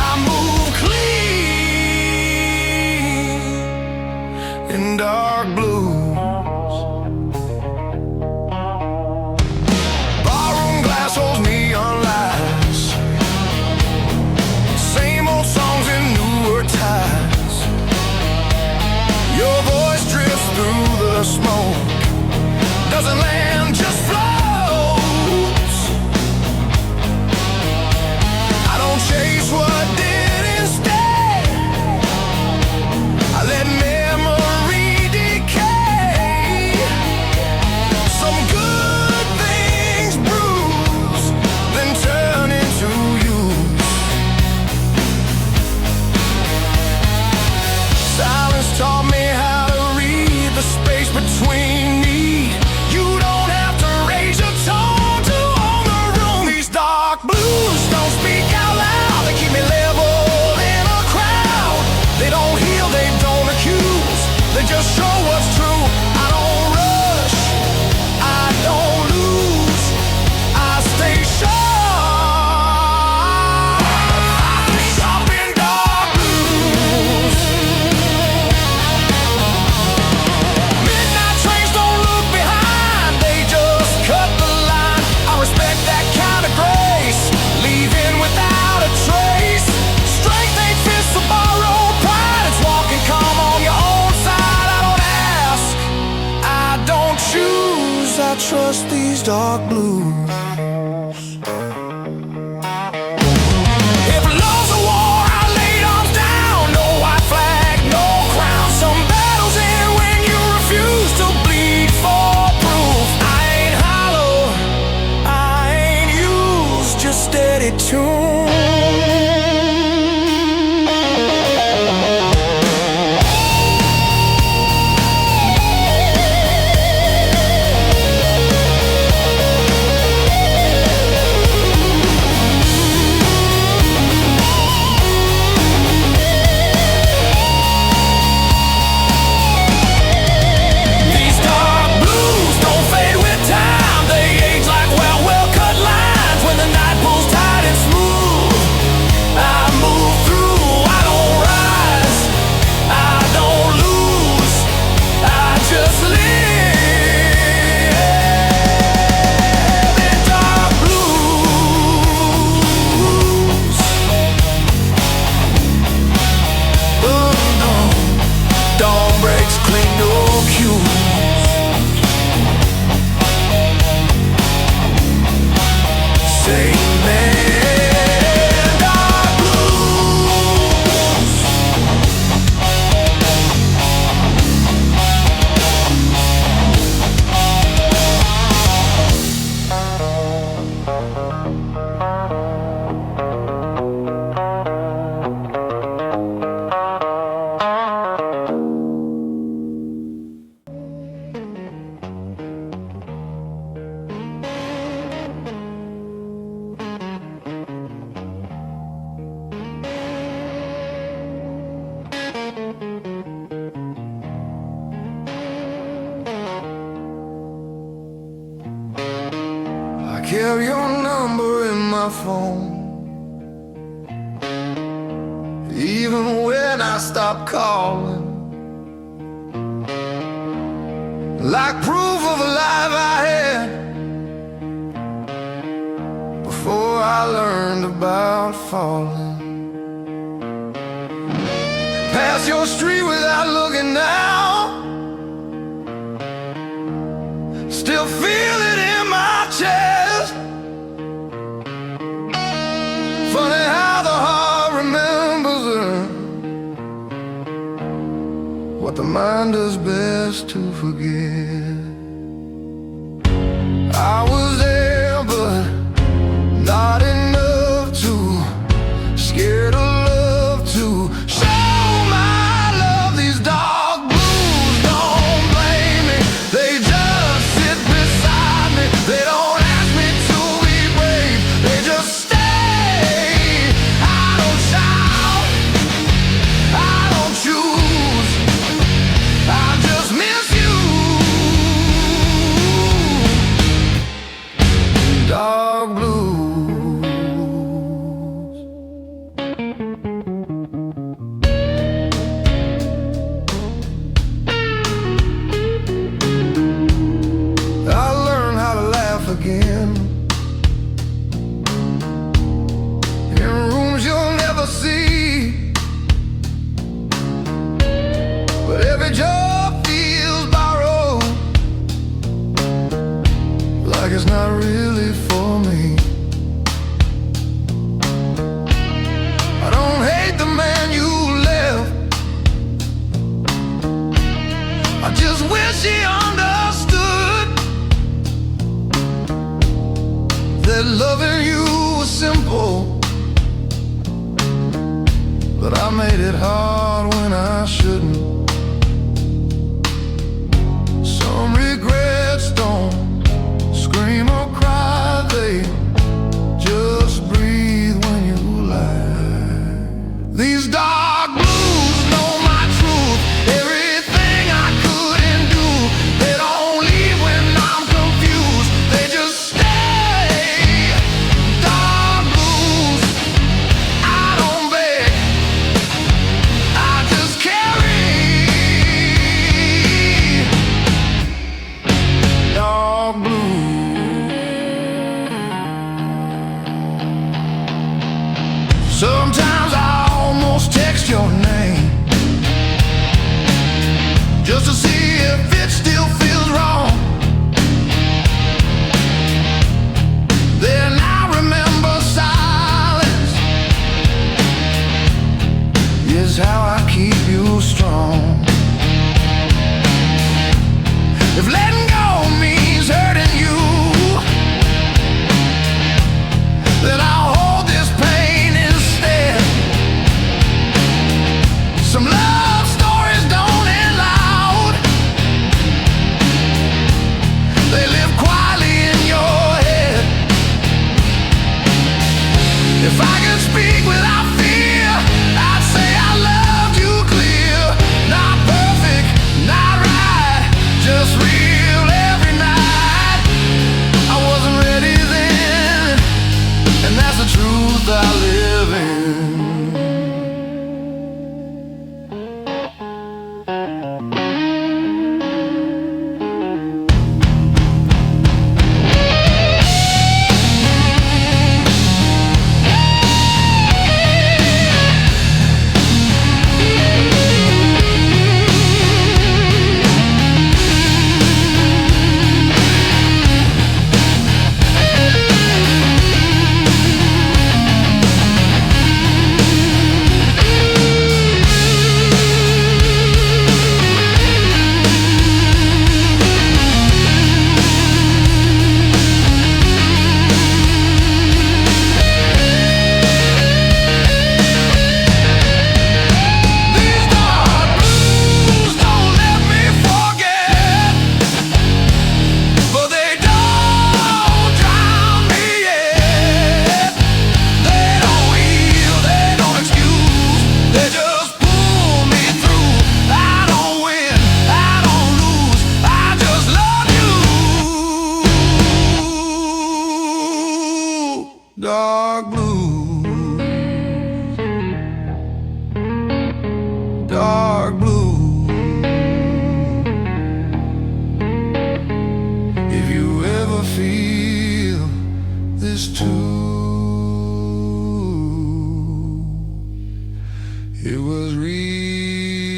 I move clean in dark blues. Barroom glass holds neon lights, same old songs in newer ties. Your voice drifts through the smoke, doesn't land, just floats. I don't chase what didn't stay. I let memory decay. Some good things bruise, then turn into use. Silence taught me how to read the space between me. You don't have to raise your tone to own the room. These dark blues don't speak out loud. They keep me level in a crowd. They don't heal, they don't accuse, they just show what's true. I don't rush, I don't lose, I stay sharp. Sharp in dark blues. Midnight trains don't look behind, they just cut the line. I respect that kind of grace, leaving without a trace. Strength ain't fists to borrow pride, it's walking calm on your own side. I don't ask, I don't choose, I trust these dark blues. If love's a war, I laid arms down. No white flag, no crown. Some battles end when you refuse to bleed for proof. I ain't hollow, I ain't used, just steady tune. These dark blues don't fade with time. They age like well-cut lines. When the night pulls tight and smooth, I move through. I don't rise, I don't lose, I just live in dark blues. Dawn breaks clean, no cues. Say man, dark blues. I kept your number in my phone, even when I stopped calling. Like proof of a life I had before I learned about falling. your street without looking now. Still feel it in my chest. Funny how the heart remembers what the mind does best to forget. I was there, but not enough to scared of love to show my love. These dark blues don't blame me, they just sit beside me. They don't ask me to be brave, they just stay. I don't shout, I don't choose, I just miss you. Dark blues. I learned how to laugh again in rooms you'll never see, but every job feels borrowed, like it's not really for me. I don't hate the man you left, I just wish he understood that loving you was simple, but I made it hard when I shouldn't. Some regrets don't scream or cry, they just breathe when you lie. These dark blues know my truth, everything I couldn't do. They don't leave when I'm confused, they just stay. Dark blues, I don't beg, I just carry. Dark blues. Sometimes I almost text your name just to see if it still feels wrong. Then I remember silence is how I keep you strong. If letting go means hurting you, then I'll hold this pain instead. Some love stories don't end loud, they live quietly in your head. If I could speak without fear, I'd say I loved you clear. Not perfect, not right, just real every night. I wasn't ready then, and that's the truth I live in. Dark blues, dark blues. If you ever feel this too, it was real.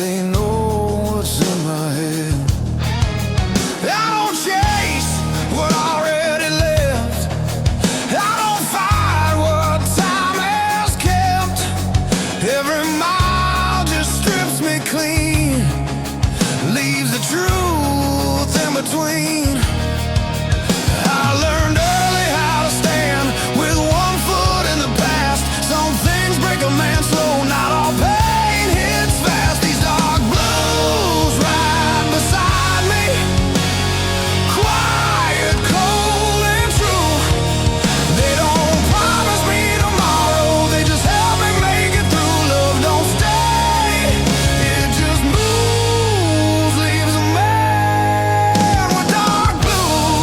they know what's in my head. I don't chase what already left. I don't fight what time has kept. Every mile just strips me clean, leaves the truth in between. I learned early how to stand with one foot in the past. Some things break a man slow, not all pain hits fast. These dark blues right beside me, quiet, cold and true. They don't promise me tomorrow, they just help me make it through. Love don't stay, it just moves, leaves a man with dark blues.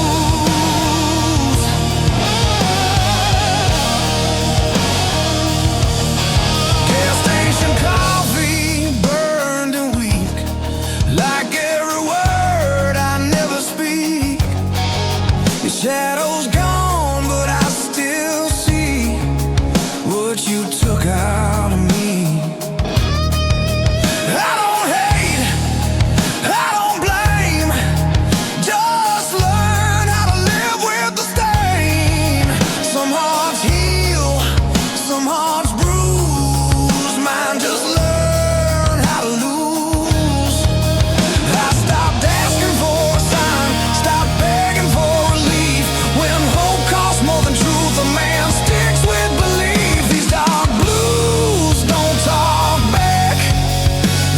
Gas station coffee, burned and weak, like every word I never speak. Your shadow's gone, but I still see what you took out of me. I don't hate, I don't blame, just learn how to live with the stain. Some hearts heal, some hearts bruise, mine just learn how to lose. I stopped asking for a sign, stopped begging for relief. When hope costs more than truth, a man sticks with belief. These dark blues don't talk back,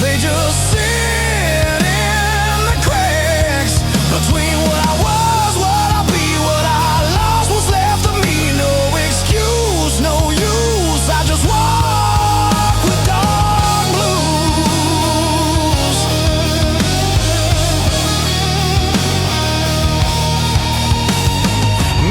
they just sit in the cracks between what I was, what I'll be, what I lost, what's left of me. No excuse, no use, I just walk with dark blues.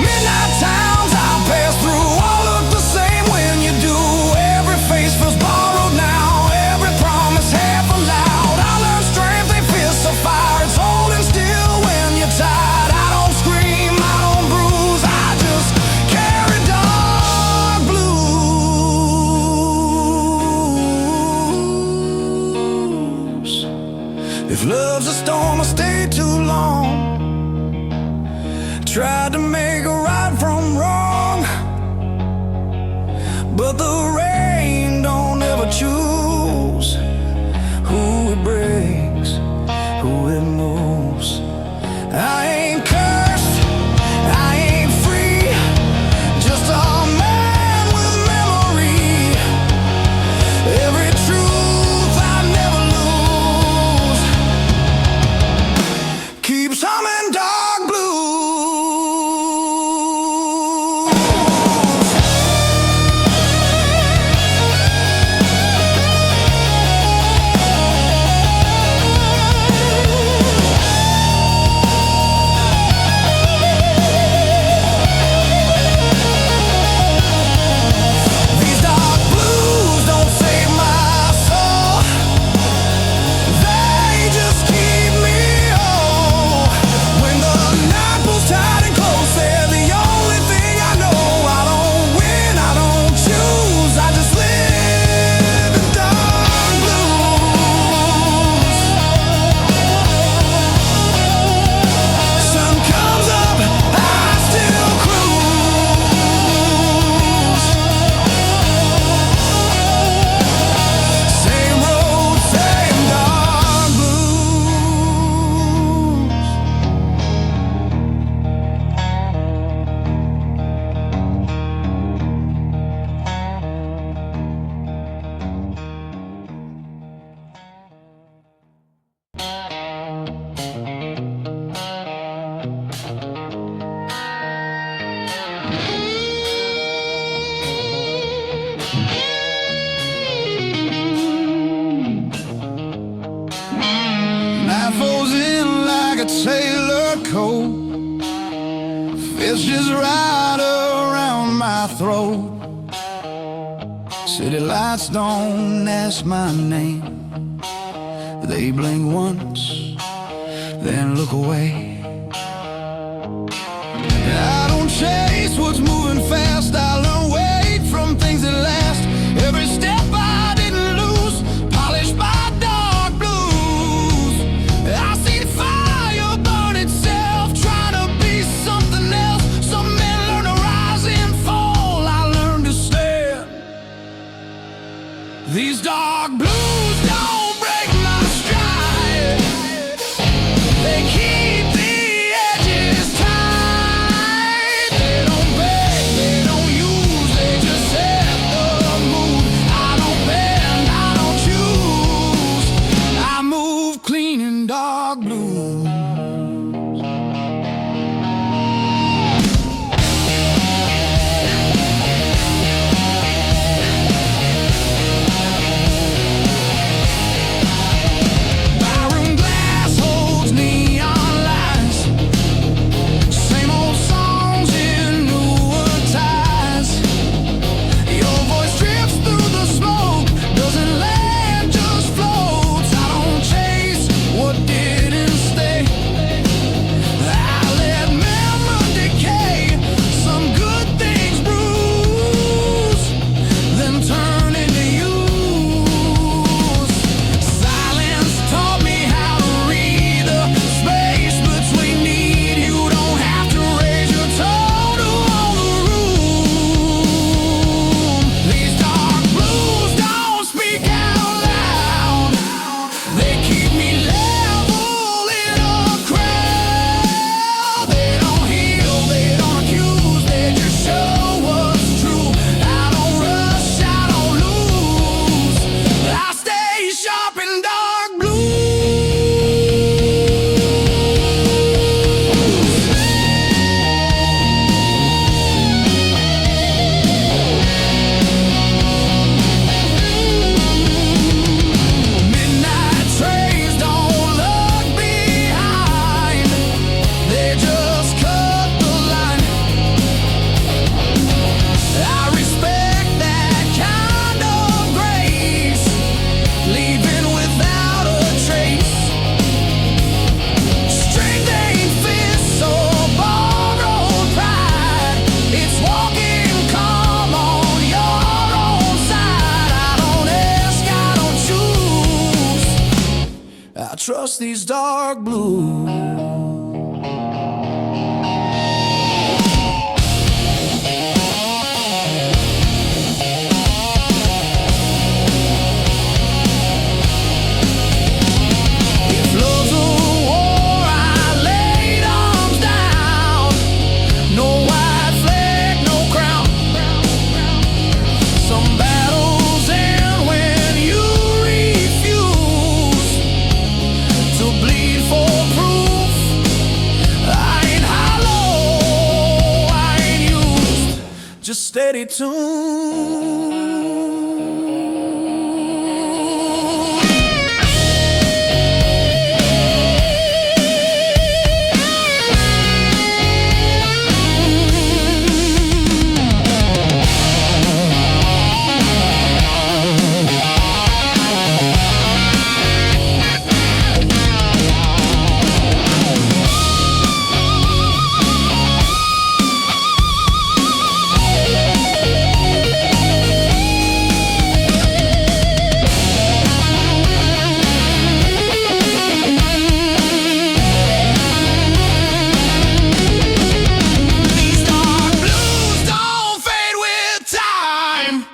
Midnight towns I pass through all look the same when you do. Every face feels borrowed now, every promise half allowed. I learned strength, they fists of fire, it's holding still when you're tired. I don't scream, I don't bruise, I just carry dark blues. If love's a storm, I stay too long. Tried to make a right from wrong, but the rain don't ever choose who it breaks, who it moves. I ain't cursed, I ain't free, just a man with memory. Every truth I never lose keeps humming dark blues. These dark blues don't save my soul, they just keep me whole. When the night pulls tight and close, they're the only thing I know. I don't win, I don't choose, I just live in dark blues. Sun comes up, I still cruise. Same road, same dark blues. Night falls in like a sailor coat, fists just right around my throat. City lights don't ask my name, they blink once, then look away. I don't chase what's moving fast, I learn wait from things that last. Every step I didn't lose, polished by dark blue. blues. Byron glass holds neon lights, same old songs in newer ties. Your voice drifts through the smoke, doesn't land, just floats. I don't chase what didn't stay. I let memory decay. Some good things bruise, then turn into use. Silence taught me how to read the space between need. You don't have to raise your tone to own the room. These dark blues don't speak out loud. They keep me level in a crowd. They don't heal, they don't accuse, they just show what's true. I don't rush, I don't lose. I stay sharp in dark blues. Midnight trains don't look behind, they just cut the line. I respect that kind of grace, leaving without a trace. Strength ain't fists or borrowed pride, it's walking calm on your own side. I don't ask, I don't choose, I trust these dark blues. If love's a war, I laid arms down. No white flag, no crown. Some battles end when you refuse to bleed for proof. I ain't hollow, I ain't used, just steady tune. These dark blues don't fade with time.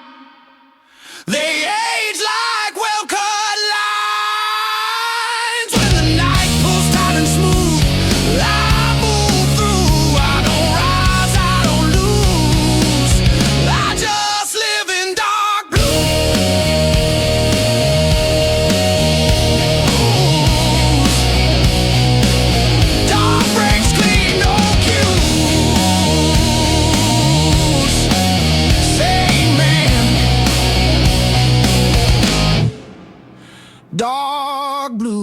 They age like well-cut lines. When the night pulls tight and smooth, I move through. I don't rise, I don't lose, I just live in dark blues. Dark breaks clean, no cues. Same man, dark blues.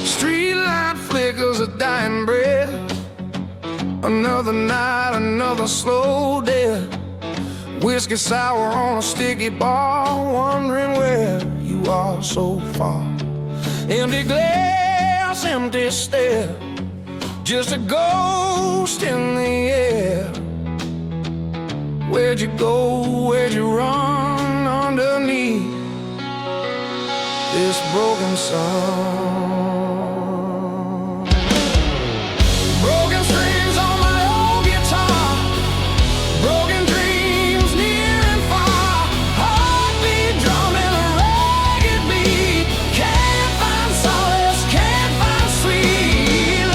Streetlight flickers a dying breath. Another night, another slow death. Whiskey sour on a sticky bar, wondering where you are so far. Empty glass, empty stare, just a ghost in the air. Where'd you go, where'd you run underneath this broken sun? Broken strings on my old guitar, broken dreams near and far. Heartbeat drumming a ragged beat. Can't find solace, can't find sweet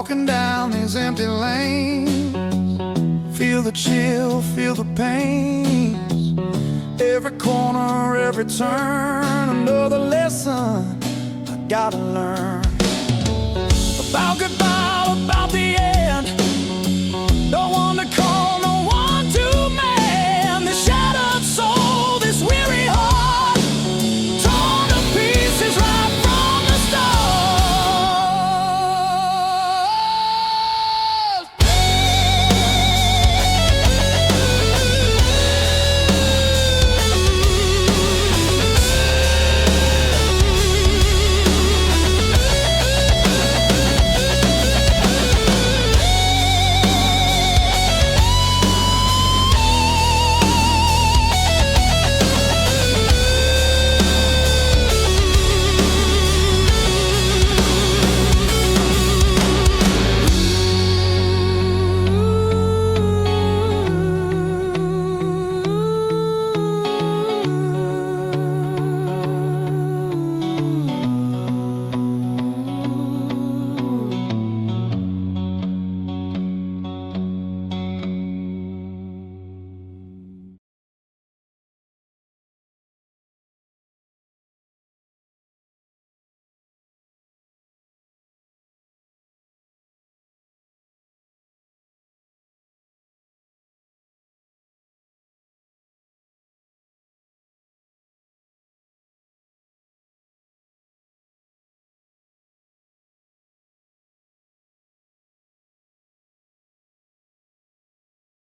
walking down these empty lanes. Feel the chill, feel the pain. Every corner, every turn, another lesson I gotta learn.